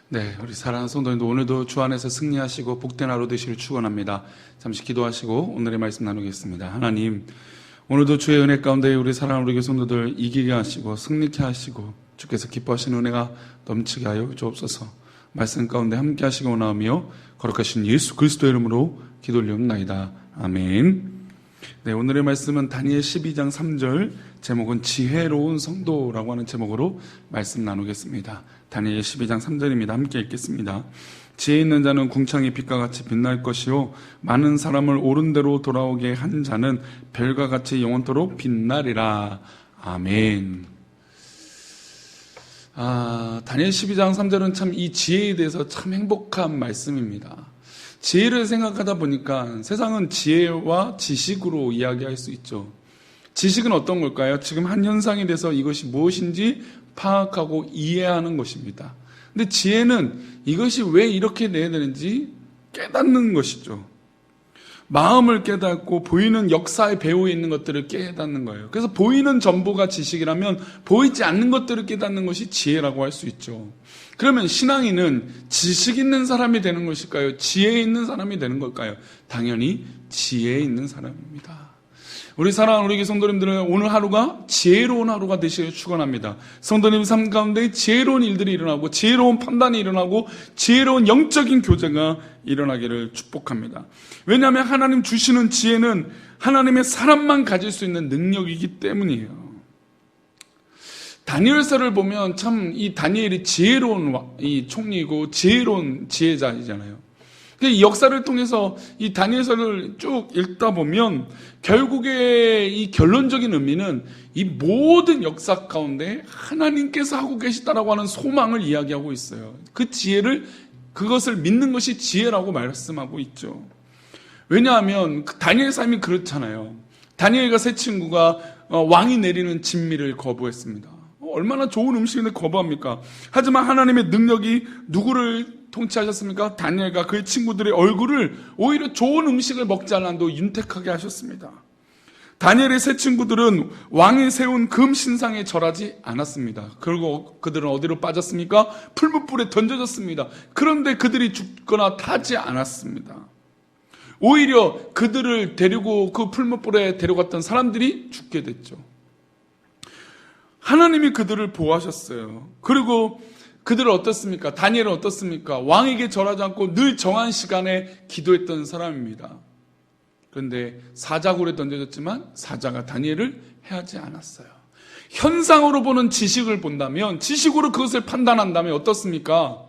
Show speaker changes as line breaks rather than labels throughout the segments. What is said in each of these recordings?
네, 우리 사랑하는 성도님도 오늘도 주 안에서 승리하시고 복된 하루 되시길 축원합니다. 잠시 기도하시고 오늘의 말씀 나누겠습니다. 하나님, 오늘도 주의 은혜 가운데 우리 사랑하는 우리 교회 성도들 이기게 하시고 승리케 하시고 주께서 기뻐하시는 은혜가 넘치게 하여 주옵소서. 말씀 가운데 함께 하시기 원하며 거룩하신 예수 그리스도의 이름으로 기도 올리옵나이다. 아멘. 네, 오늘의 말씀은 다니엘 12장 3절, 제목은 지혜로운 성도라고 하는 제목으로 말씀 나누겠습니다. 다니엘 12장 3절입니다. 함께 읽겠습니다. 지혜 있는 자는 궁창의 빛과 같이 빛날 것이요 많은 사람을 옳은 대로 돌아오게 한 자는 별과 같이 영원토록 빛나리라. 아멘. 다니엘 12장 3절은 참 이 지혜에 대해서 참 행복한 말씀입니다. 지혜를 생각하다 보니까 세상은 지혜와 지식으로 이야기할 수 있죠. 지식은 어떤 걸까요? 지금 한 현상에 대해서 이것이 무엇인지 파악하고 이해하는 것입니다. 근데 지혜는 이것이 왜 이렇게 돼야 되는지 깨닫는 것이죠. 마음을 깨닫고 보이는 역사의 배후에 있는 것들을 깨닫는 거예요. 그래서 보이는 전부가 지식이라면 보이지 않는 것들을 깨닫는 것이 지혜라고 할 수 있죠. 그러면 신앙인은 지식 있는 사람이 되는 것일까요? 지혜 있는 사람이 되는 걸까요? 당연히 지혜 있는 사람입니다. 우리 사랑하는 우리 성도님들은 오늘 하루가 지혜로운 하루가 되시길 축원합니다. 성도님 삶 가운데 지혜로운 일들이 일어나고 지혜로운 판단이 일어나고 지혜로운 영적인 교제가 일어나기를 축복합니다. 왜냐하면 하나님 주시는 지혜는 하나님의 사람만 가질 수 있는 능력이기 때문이에요. 다니엘서를 보면 참 이 다니엘이 지혜로운 이 총리이고 지혜로운 지혜자이잖아요. 이 역사를 통해서 이 다니엘서를 쭉 읽다 보면 결국에 이 결론적인 의미는 이 모든 역사 가운데 하나님께서 하고 계시다라고 하는 소망을 이야기하고 있어요. 그 지혜를, 그것을 믿는 것이 지혜라고 말씀하고 있죠. 왜냐하면 다니엘 삶이 그렇잖아요. 다니엘과 세 친구가 왕이 내리는 진미를 거부했습니다. 얼마나 좋은 음식인데 거부합니까? 하지만 하나님의 능력이 누구를 통치하셨습니까? 다니엘과 그의 친구들의 얼굴을 오히려 좋은 음식을 먹지 않아도 윤택하게 하셨습니다. 다니엘의 세 친구들은 왕이 세운 금 신상에 절하지 않았습니다. 그리고 그들은 어디로 빠졌습니까? 풀무불에 던져졌습니다. 그런데 그들이 죽거나 타지 않았습니다. 오히려 그들을 데리고 그 풀무불에 데려갔던 사람들이 죽게 됐죠. 하나님이 그들을 보호하셨어요. 그리고 그들은 어떻습니까? 다니엘은 어떻습니까? 왕에게 절하지 않고 늘 정한 시간에 기도했던 사람입니다. 그런데 사자굴에 던져졌지만 사자가 다니엘을 해하지 않았어요. 현상으로 보는 지식을 본다면, 지식으로 그것을 판단한다면 어떻습니까?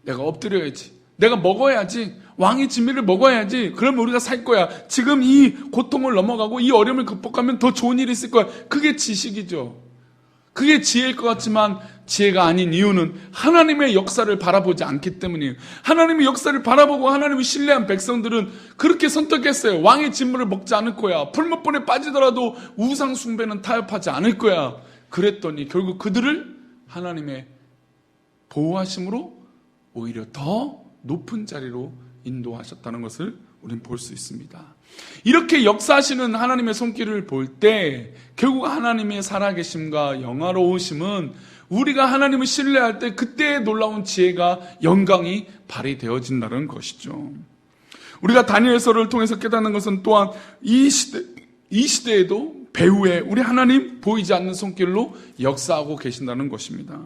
내가 엎드려야지. 내가 먹어야지. 왕의 진미를 먹어야지. 그러면 우리가 살 거야. 지금 이 고통을 넘어가고 이 어려움을 극복하면 더 좋은 일이 있을 거야. 그게 지식이죠. 그게 지혜일 것 같지만 지혜가 아닌 이유는 하나님의 역사를 바라보지 않기 때문이에요. 하나님의 역사를 바라보고 하나님을 신뢰한 백성들은 그렇게 선택했어요. 왕의 진물을 먹지 않을 거야. 풀무불에 빠지더라도 우상 숭배는 타협하지 않을 거야. 그랬더니 결국 그들을 하나님의 보호하심으로 오히려 더 높은 자리로 인도하셨다는 것을 우리는 볼 수 있습니다. 이렇게 역사하시는 하나님의 손길을 볼 때 결국 하나님의 살아계심과 영화로우심은 우리가 하나님을 신뢰할 때 그때의 놀라운 지혜가 영광이 발휘되어진다는 것이죠. 우리가 다니엘서를 통해서 깨닫는 것은 또한 이 시대에도 배후에 우리 하나님 보이지 않는 손길로 역사하고 계신다는 것입니다.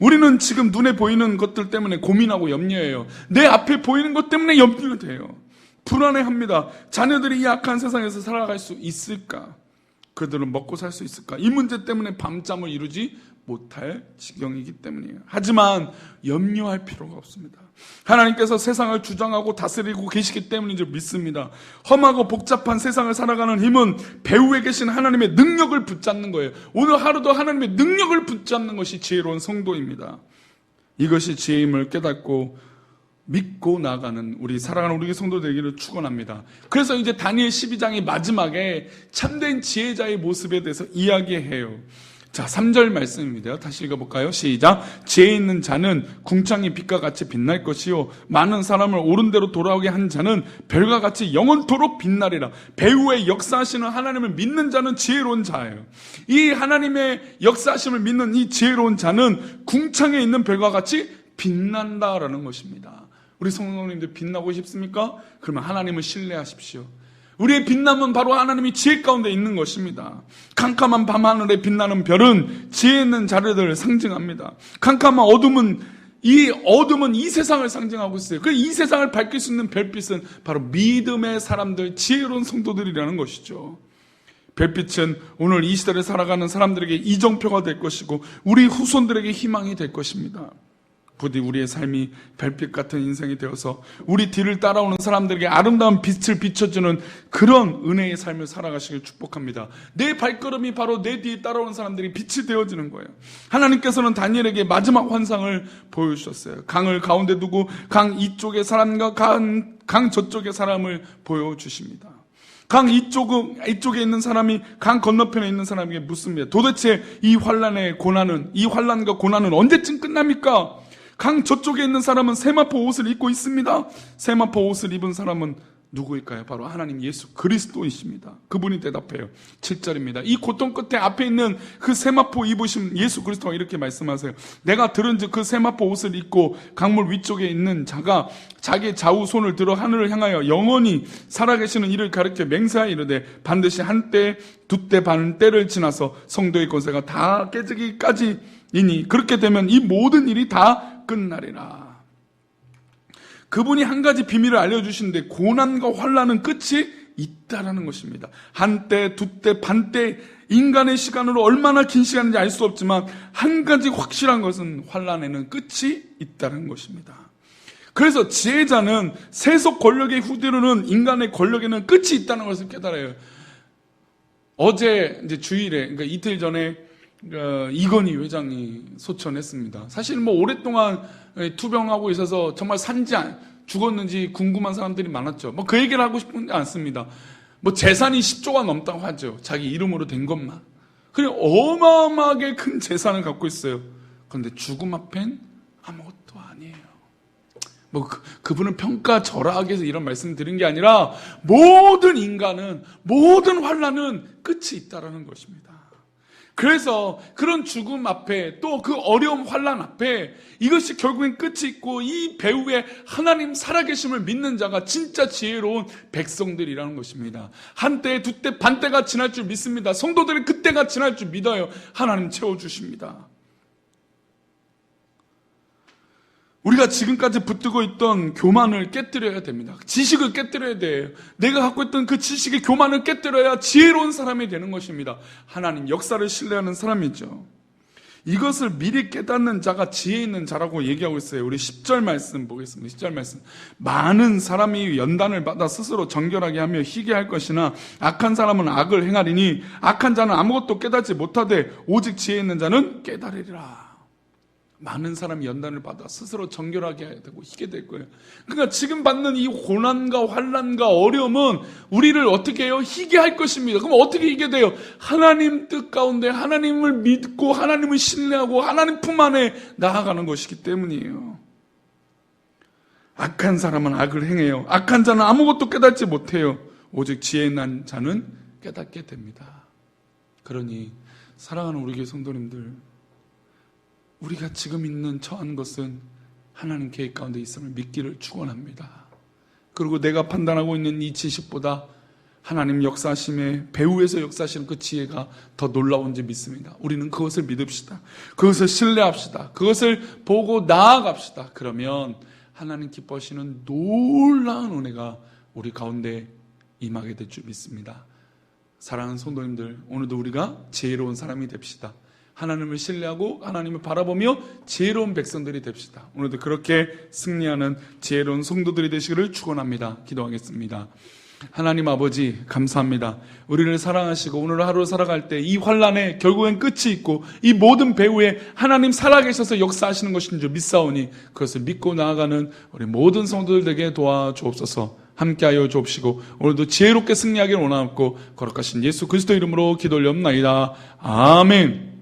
우리는 지금 눈에 보이는 것들 때문에 고민하고 염려해요. 내 앞에 보이는 것 때문에 염려가 돼요. 불안해합니다. 자녀들이 이 악한 세상에서 살아갈 수 있을까? 그들은 먹고 살 수 있을까? 이 문제 때문에 밤잠을 이루지 못할 지경이기 때문이에요. 하지만 염려할 필요가 없습니다. 하나님께서 세상을 주장하고 다스리고 계시기 때문인 줄 믿습니다. 험하고 복잡한 세상을 살아가는 힘은 배후에 계신 하나님의 능력을 붙잡는 거예요. 오늘 하루도 하나님의 능력을 붙잡는 것이 지혜로운 성도입니다. 이것이 지혜임을 깨닫고 믿고 나가는 우리 사랑하는 우리 성도 되기를 축원합니다. 그래서 이제 다니엘 12장의 마지막에 참된 지혜자의 모습에 대해서 이야기해요. 자, 3절 말씀입니다. 다시 읽어볼까요? 시작. 지혜 있는 자는 궁창이 빛과 같이 빛날 것이요 많은 사람을 옳은 대로 돌아오게 한 자는 별과 같이 영원토록 빛나리라. 배후에 역사하시는 하나님을 믿는 자는 지혜로운 자예요. 이 하나님의 역사하심을 믿는 이 지혜로운 자는 궁창에 있는 별과 같이 빛난다라는 것입니다. 우리 성도님들 빛나고 싶습니까? 그러면 하나님을 신뢰하십시오. 우리의 빛남은 바로 하나님이 지혜 가운데 있는 것입니다. 캄캄한 밤하늘에 빛나는 별은 지혜 있는 자들을 상징합니다. 캄캄한 어둠은 이 세상을 상징하고 있어요. 그 이 세상을 밝힐 수 있는 별빛은 바로 믿음의 사람들, 지혜로운 성도들이라는 것이죠. 별빛은 오늘 이 시대를 살아가는 사람들에게 이정표가 될 것이고 우리 후손들에게 희망이 될 것입니다. 부디 우리의 삶이 별빛 같은 인생이 되어서 우리 뒤를 따라오는 사람들에게 아름다운 빛을 비춰주는 그런 은혜의 삶을 살아가시길 축복합니다. 내 발걸음이 바로 내 뒤에 따라오는 사람들이 빛이 되어지는 거예요. 하나님께서는 다니엘에게 마지막 환상을 보여주셨어요. 강을 가운데 두고 강 이쪽의 사람과 강 저쪽의 사람을 보여주십니다. 강 이쪽에 있는 사람이 강 건너편에 있는 사람에게 묻습니다. 도대체 이 환란과 고난은 언제쯤 끝납니까? 강 저쪽에 있는 사람은 세마포 옷을 입고 있습니다. 세마포 옷을 입은 사람은 누구일까요? 바로 하나님 예수 그리스도이십니다. 그분이 대답해요. 7절입니다. 이 고통 끝에 앞에 있는 그 세마포 입으신 예수 그리스도가 이렇게 말씀하세요. 내가 들은즉 그 세마포 옷을 입고 강물 위쪽에 있는 자가 자기 좌우 손을 들어 하늘을 향하여 영원히 살아계시는 이를 가르쳐 맹세하여 이르되 반드시 한때 두때 반 때를 지나서 성도의 권세가 다 깨지기까지이니 그렇게 되면 이 모든 일이 다 끝나리라. 그분이 한 가지 비밀을 알려주시는데 고난과 환난은 끝이 있다라는 것입니다. 한때, 두때, 반때, 인간의 시간으로 얼마나 긴 시간인지 알 수 없지만 한 가지 확실한 것은 환난에는 끝이 있다는 것입니다. 그래서 지혜자는 세속 권력의 후대로는 인간의 권력에는 끝이 있다는 것을 깨달아요. 어제 이제 주일에, 그러니까 이틀 전에 이건희 회장이 소천했습니다. 사실 오랫동안 투병하고 있어서 정말 죽었는지 궁금한 사람들이 많았죠. 그 얘기를 하고 싶지 않습니다. 재산이 10조가 넘다고 하죠. 자기 이름으로 된 것만. 그래 어마어마하게 큰 재산을 갖고 있어요. 그런데 죽음 앞엔 아무것도 아니에요. 그분은 평가절하하게 해서 이런 말씀을 드린 게 아니라 모든 인간은, 모든 환난은 끝이 있다라는 것입니다. 그래서 그런 죽음 앞에 또 그 어려움 환난 앞에 이것이 결국엔 끝이 있고 이 배후에 하나님 살아계심을 믿는 자가 진짜 지혜로운 백성들이라는 것입니다. 한때, 두때, 반때가 지날 줄 믿습니다. 성도들은 그때가 지날 줄 믿어요. 하나님 채워주십니다. 우리가 지금까지 붙들고 있던 교만을 깨뜨려야 됩니다. 지식을 깨뜨려야 돼요. 내가 갖고 있던 그 지식의 교만을 깨뜨려야 지혜로운 사람이 되는 것입니다. 하나님 역사를 신뢰하는 사람이죠. 이것을 미리 깨닫는 자가 지혜 있는 자라고 얘기하고 있어요. 우리 10절 말씀 보겠습니다. 10절 말씀. 많은 사람이 연단을 받아 스스로 정결하게 하며 희게 할 것이나 악한 사람은 악을 행하리니 악한 자는 아무것도 깨닫지 못하되 오직 지혜 있는 자는 깨달으리라. 많은 사람이 연단을 받아 스스로 정결하게 되고 희게 될 거예요. 그러니까 지금 받는 이 고난과 환난과 어려움은 우리를 어떻게 해요? 희게 할 것입니다. 그럼 어떻게 희게 돼요? 하나님 뜻 가운데 하나님을 믿고 하나님을 신뢰하고 하나님 품 안에 나아가는 것이기 때문이에요. 악한 사람은 악을 행해요. 악한 자는 아무것도 깨닫지 못해요. 오직 지혜 있는 자는 깨닫게 됩니다. 그러니 사랑하는 우리 교회 성도님들, 우리가 지금 있는 처한 것은 하나님 계획 가운데 있음을 믿기를 축원합니다. 그리고 내가 판단하고 있는 이 지식보다 하나님 역사하심에 배후에서 역사하시는 그 지혜가 더 놀라운지 믿습니다. 우리는 그것을 믿읍시다. 그것을 신뢰합시다. 그것을 보고 나아갑시다. 그러면 하나님 기뻐하시는 놀라운 은혜가 우리 가운데 임하게 될 줄 믿습니다. 사랑하는 성도님들, 오늘도 우리가 지혜로운 사람이 됩시다. 하나님을 신뢰하고 하나님을 바라보며 지혜로운 백성들이 됩시다. 오늘도 그렇게 승리하는 지혜로운 성도들이 되시기를 축원합니다. 기도하겠습니다. 하나님 아버지 감사합니다. 우리를 사랑하시고 오늘 하루 살아갈 때 이 환난에 결국엔 끝이 있고 이 모든 배후에 하나님 살아계셔서 역사하시는 것인 줄 믿사오니 그것을 믿고 나아가는 우리 모든 성도들에게 도와주옵소서. 함께하여 주옵시고 오늘도 지혜롭게 승리하기를 원하옵고 거룩하신 예수 그리스도 이름으로 기도 올려옵나이다. 아멘.